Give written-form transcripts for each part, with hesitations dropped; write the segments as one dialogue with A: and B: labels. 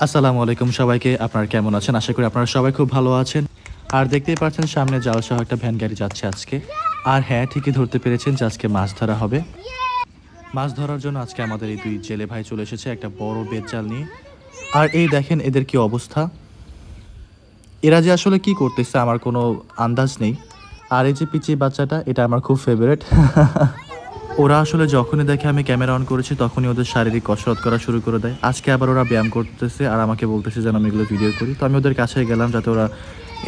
A: আসসালামু আলাইকুম সবাইকে। আপনারা কেমন আছেন? আশা করি আপনারা সবাই খুব ভালো আছেন। আর দেখতেই পাচ্ছেন সামনে জালসহ একটা ভ্যান গাড়ি যাচ্ছে আজকে। আর হ্যাঁ, ঠিকই ধরতে পেরেছেন যে আজকে মাছ ধরা হবে। মাছ ধরার জন্য আজকে আমাদের এই দুই জেলে ভাই চলে এসেছে একটা বড় বেত জাল নিয়ে। আর এই দেখেন এদের কি অবস্থা। এরা যে আসলে কি করতেছে আমার কোনো আন্দাজ নেই। আর এই যে পিচি বাচ্চাটা, এটা আমার খুব ফেভারিট। ওরা আসলে যখনই দেখে আমি ক্যামেরা অন করেছি তখনই ওদের শারীরিক কসরত করা শুরু করে দেয়। আজকে আবার ওরা ব্যায়াম করতেছে আর আমাকে বলতেছে যেন আমি এগুলো ভিডিও করি। তো আমি ওদের কাছে গেলাম যাতে ওরা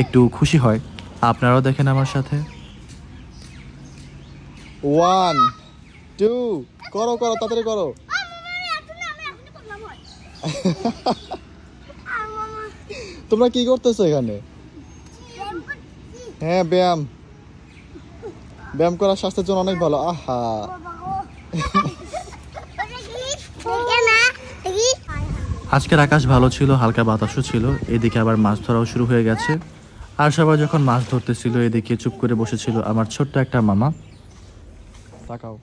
A: একটু খুশি হয়। আপনারাও দেখেন আমার সাথে।
B: 1 2 করো করো তাড়াতাড়ি করো। তোমরা কি করতেছো এখানে? হ্যাঁ, ব্যায়াম ব্যায়াম করা স্বাস্থ্যের জন্য অনেক ভালো। আহা,
A: আজকের আকাশ ভালো ছিল, হালকা বাতাসও ছিল। এদিকে আবার মাছ ধরাও শুরু হয়ে গেছে। আর সবাই যখন মাছ ধরতেছিল এদিকে চুপ করে বসেছিল আমার ছোট্ট একটা মামা।
B: তাকাও।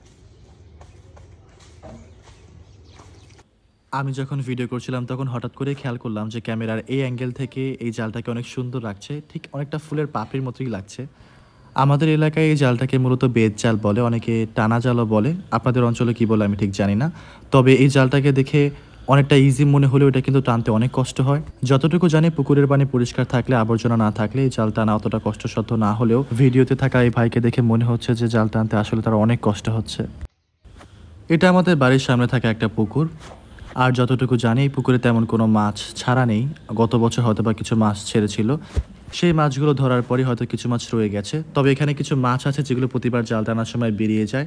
A: আমি যখন ভিডিও করছিলাম তখন হঠাৎ করে খেয়াল করলাম যে ক্যামেরার এই অ্যাঙ্গেল থেকে এই জালটাকে অনেক সুন্দর লাগছে, ঠিক অনেকটা ফুলের পাপড়ির মতোই লাগছে। আমাদের এলাকায় এই জালটাকে মূলত বেত জাল বলে, অনেকে টানা জালও বলে। আপনাদের অঞ্চলে কি বলে আমি ঠিক জানি না। তবে এই জালটাকে দেখে অনেকটা ইজি মনে হলেও এটা কিন্তু টানতে অনেক কষ্ট হয়। যতটুকু জানি পুকুরের পানি পরিষ্কার থাকলে, আবর্জনা না থাকলে এই জাল টানা অতটা কষ্টসাধ্য না হলেও ভিডিওতে থাকা এই ভাইকে দেখে মনে হচ্ছে যে জাল টানতে আসলে তার অনেক কষ্ট হচ্ছে। এটা আমাদের বাড়ির সামনে থাকা একটা পুকুর। আর যতটুকু জানি এই পুকুরে তেমন কোনো মাছ ছাড়া নেই। গত বছর হয়তো বা কিছু মাছ ছেড়েছিল, সেই মাছগুলো ধরার পরই হয়তো কিছু মাছ রয়ে গেছে। তবে এখানে কিছু মাছ আছে যেগুলো প্রতিবার জাল টানার সময় বেরিয়ে যায়।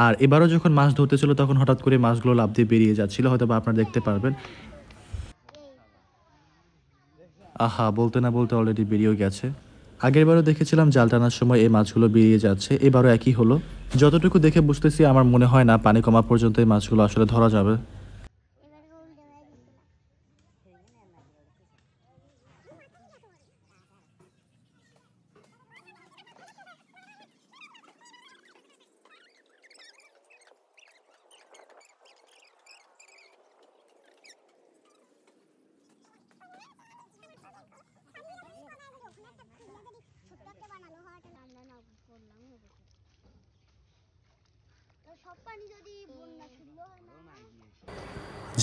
A: আর এবারও যখন মাছ ধরতে ছিল তখন হঠাৎ করে মাছগুলো লাফ দিয়ে বেরিয়ে যাচ্ছিল, হয়তো বা আপনারা দেখতে পারবেন। আহা, বলতে না বলতে অলরেডি বেরিয়েও গেছে। আগেরবারও দেখেছিলাম জাল টানার সময় এই মাছগুলো বেরিয়ে যাচ্ছে, এবারও একই হলো। যতটুকু দেখে বুঝতেছি আমার মনে হয় না পানি কমা পর্যন্ত এই মাছগুলো আসলে ধরা যাবে।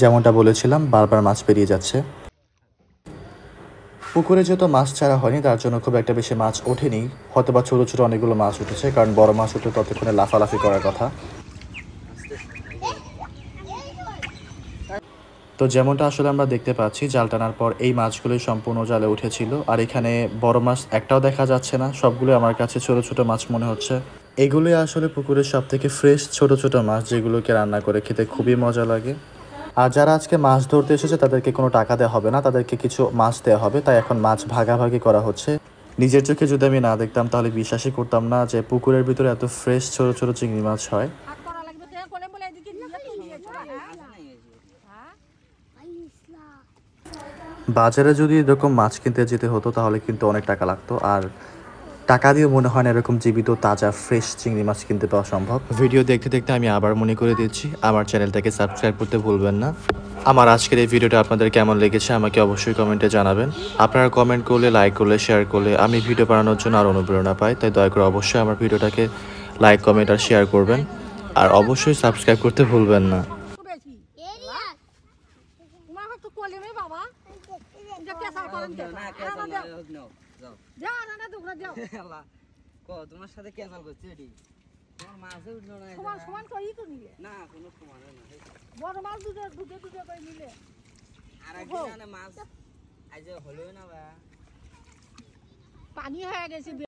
A: যেমনটা বলেছিলাম বারবার মাছ বেরিয়ে যাচ্ছে। পুকুরে যেহেতু মাছ ছাড়া হয়নি তার জন্য খুব একটা বেশি মাছ ওঠেনি। হয়তো বা ছোটো ছোটো অনেকগুলো মাছ উঠেছে, কারণ বড় মাছ উঠলে ততক্ষণে লাফালাফি করার কথা। তো যেমনটা আসলে আমরা দেখতে পাচ্ছি জাল টানার পর এই মাছগুলোই সম্পূর্ণ জালে উঠেছিল। আর এখানে বড় মাছ একটাও দেখা যাচ্ছে না, সবগুলো আমার কাছে ছোট ছোট মাছ মনে হচ্ছে। এগুলোই আসলে পুকুরের সব থেকে ফ্রেশ ছোট ছোট মাছ, যেগুলোকে রান্না করে খেতে খুবই মজা লাগে। আর যারা আজকে মাছ ধরতে এসেছে তাদেরকে কোনো টাকা দেওয়া হবে না, তাদেরকে কিছু মাছ দেওয়া হবে। তাই এখন মাছ ভাগাভাগি করা হচ্ছে। নিজের চোখে যদি আমি না দেখতাম তাহলে বিশ্বাসই করতাম না যে পুকুরের ভিতরে এত ফ্রেশ ছোট ছোট চিংড়ি মাছ হয়। বাজারে যদি এরকম মাছ কিনতে যেতে হতো তাহলে কিন্তু অনেক টাকা লাগতো। আর টাকা দিয়ে মনে হয় না এরকম জীবিত তাজা ফ্রেশ চিংড়ি মাছ কিনতে পাওয়া সম্ভব। ভিডিও দেখতে দেখতে আমি আবার মনে করে দিচ্ছি আমার চ্যানেলটাকে সাবস্ক্রাইব করতে ভুলবেন না। আমার আজকের এই ভিডিওটা আপনাদের কেমন লেগেছে আমাকে অবশ্যই কমেন্টে জানাবেন। আপনারা কমেন্ট করলে, লাইক করলে, শেয়ার করলে আমি ভিডিও বানানোর জন্য আরও অনুপ্রেরণা পাই। তাই দয়া করে অবশ্যই আমার ভিডিওটাকে লাইক, কমেন্ট আর শেয়ার করবেন। আর অবশ্যই সাবস্ক্রাইব করতে ভুলবেন না।
C: তোমার সাথে ক্যান্সেল করছি এটি তোমার মাছে উঠলো না সমান সমান করি তো নিলে না কোনো সমান না বড় মাছ দুটো করে নিলে আর একদিন মাছ আজ হলো না বা পানি হয়ে গেছে।